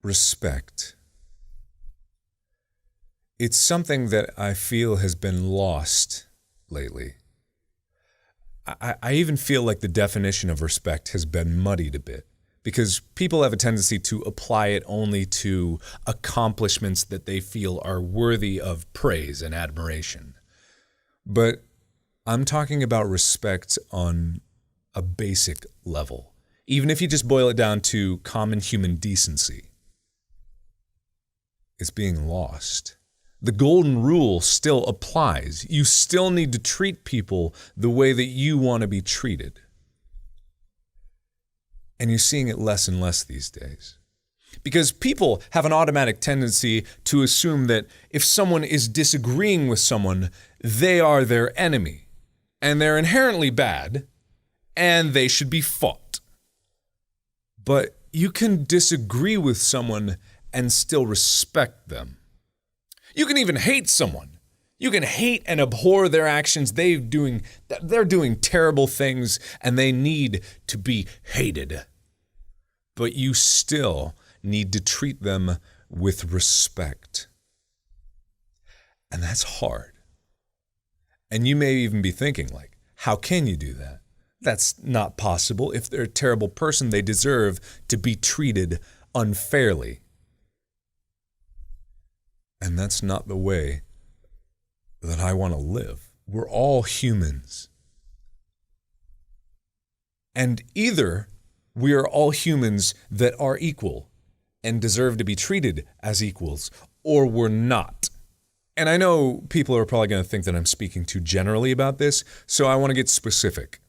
Respect. It's something that I feel has been lost lately. I even feel like the definition of respect has been muddied a bit because people have a tendency to apply it only to accomplishments that they feel are worthy of praise and admiration. But I'm talking about respect on a basic level, even if you just boil it down to common human decency. It's being lost. The golden rule still applies. You still need to treat people the way that you want to be treated. And you're seeing it less and less these days. Because people have an automatic tendency to assume that if someone is disagreeing with someone, they are their enemy. And they're inherently bad, and they should be fought. But you can disagree with someone and still respect them. You can even hate someone. You can hate and abhor their actions. They're doing terrible things and they need to be hated. But you still need to treat them with respect. And that's hard. And you may even be thinking, like, how can you do that? That's not possible. If they're a terrible person, they deserve to be treated unfairly. And that's not the way that I want to live. We're all humans. And either we are all humans that are equal and deserve to be treated as equals, or we're not. And I know people are probably going to think that I'm speaking too generally about this, so I want to get specific.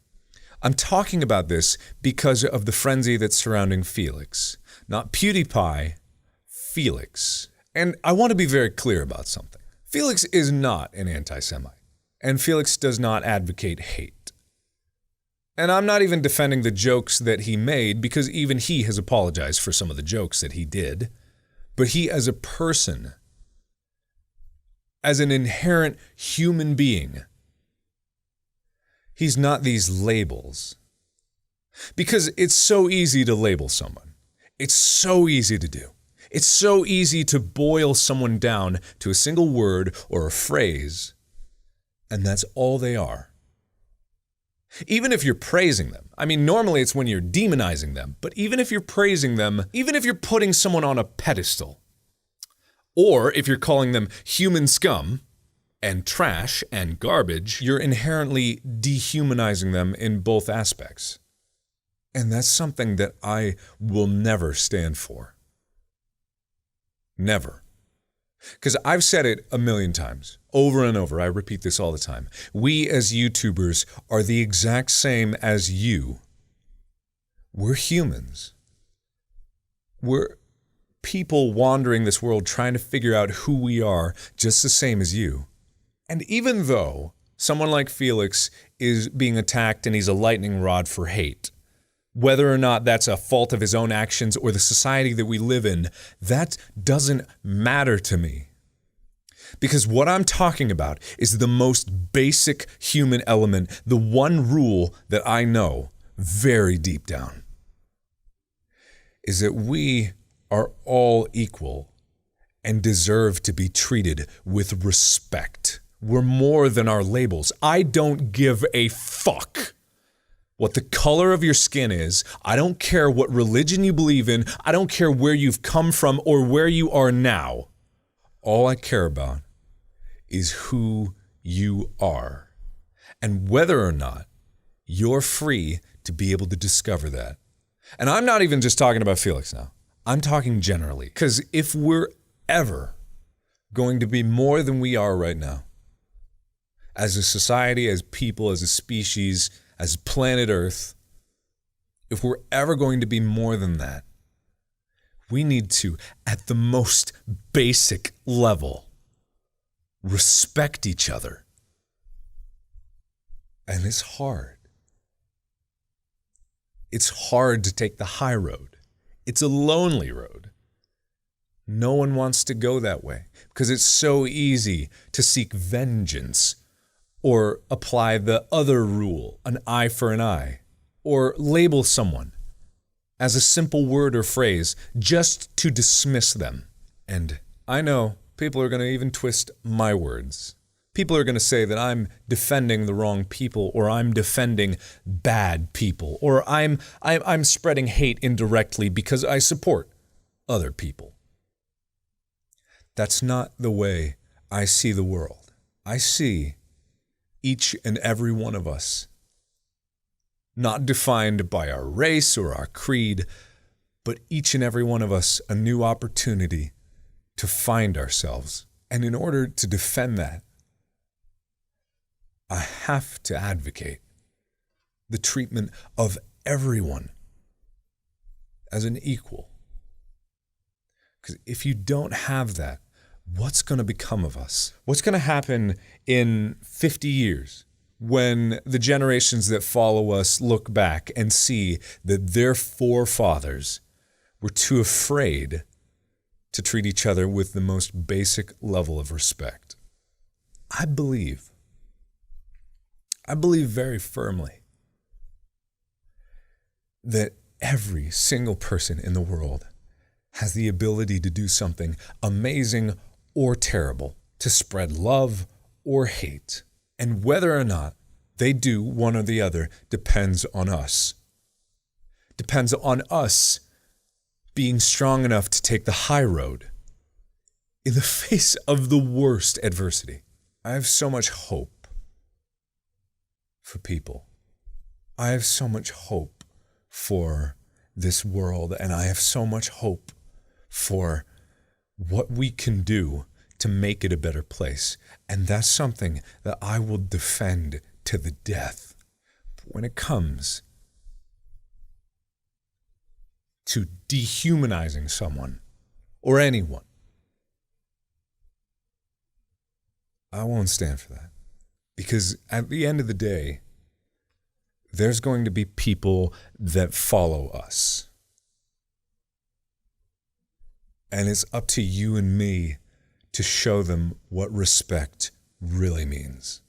I'm talking about this because of the frenzy that's surrounding Felix. Not PewDiePie, Felix. And I want to be very clear about something. Felix is not an anti-Semite, and Felix does not advocate hate. And I'm not even defending the jokes that he made, because even he has apologized for some of the jokes that he did. But he, as a person, as an inherent human being, he's not these labels. Because it's so easy to label someone. It's so easy to do. It's so easy to boil someone down to a single word or a phrase, and that's all they are. Even if you're praising them, I mean, normally it's when you're demonizing them, but even if you're praising them, even if you're putting someone on a pedestal, or if you're calling them human scum and trash and garbage, you're inherently dehumanizing them in both aspects. And that's something that I will never stand for. Never. Because I've said it a million times, over and over. I repeat this all the time. We as YouTubers are the exact same as you. We're humans. We're people wandering this world trying to figure out who we are, just the same as you. And even though someone like Felix is being attacked and he's a lightning rod for hate, whether or not that's a fault of his own actions or the society that we live in, that doesn't matter to me. Because what I'm talking about is the most basic human element, the one rule that I know very deep down, is that we are all equal and deserve to be treated with respect. We're more than our labels. I don't give a fuck what the color of your skin is. I don't care what religion you believe in. I don't care where you've come from or where you are now. All I care about is who you are and whether or not you're free to be able to discover that. And I'm not even just talking about Felix now. I'm talking generally. Because if we're ever going to be more than we are right now, as a society, as people, as a species, as planet Earth, if we're ever going to be more than that, we need to, at the most basic level, respect each other. And it's hard. It's hard to take the high road. It's a lonely road. No one wants to go that way because it's so easy to seek vengeance or apply the other rule, an eye for an eye, or label someone as a simple word or phrase just to dismiss them. And I know people are going to even twist my words. People are going to say that I'm defending the wrong people, or I'm defending bad people, or I'm spreading hate indirectly because I support other people. That's not the way I see the world. I see each and every one of us not defined by our race or our creed, but each and every one of us a new opportunity to find ourselves. And in order to defend that, I have to advocate the treatment of everyone as an equal. Because if you don't have that, what's going to become of us? What's going to happen in 50 years when the generations that follow us look back and see that their forefathers were too afraid to treat each other with the most basic level of respect? I believe very firmly that every single person in the world has the ability to do something amazing or terrible, to spread love or hate. And whether or not they do one or the other depends on us. Depends on us being strong enough to take the high road in the face of the worst adversity. I have so much hope for people. I have so much hope for this world, and I have so much hope for what we can do to make it a better place. And that's something that I will defend to the death. But when it comes to dehumanizing someone or anyone, I won't stand for that. Because at the end of the day, there's going to be people that follow us. And it's up to you and me to show them what respect really means.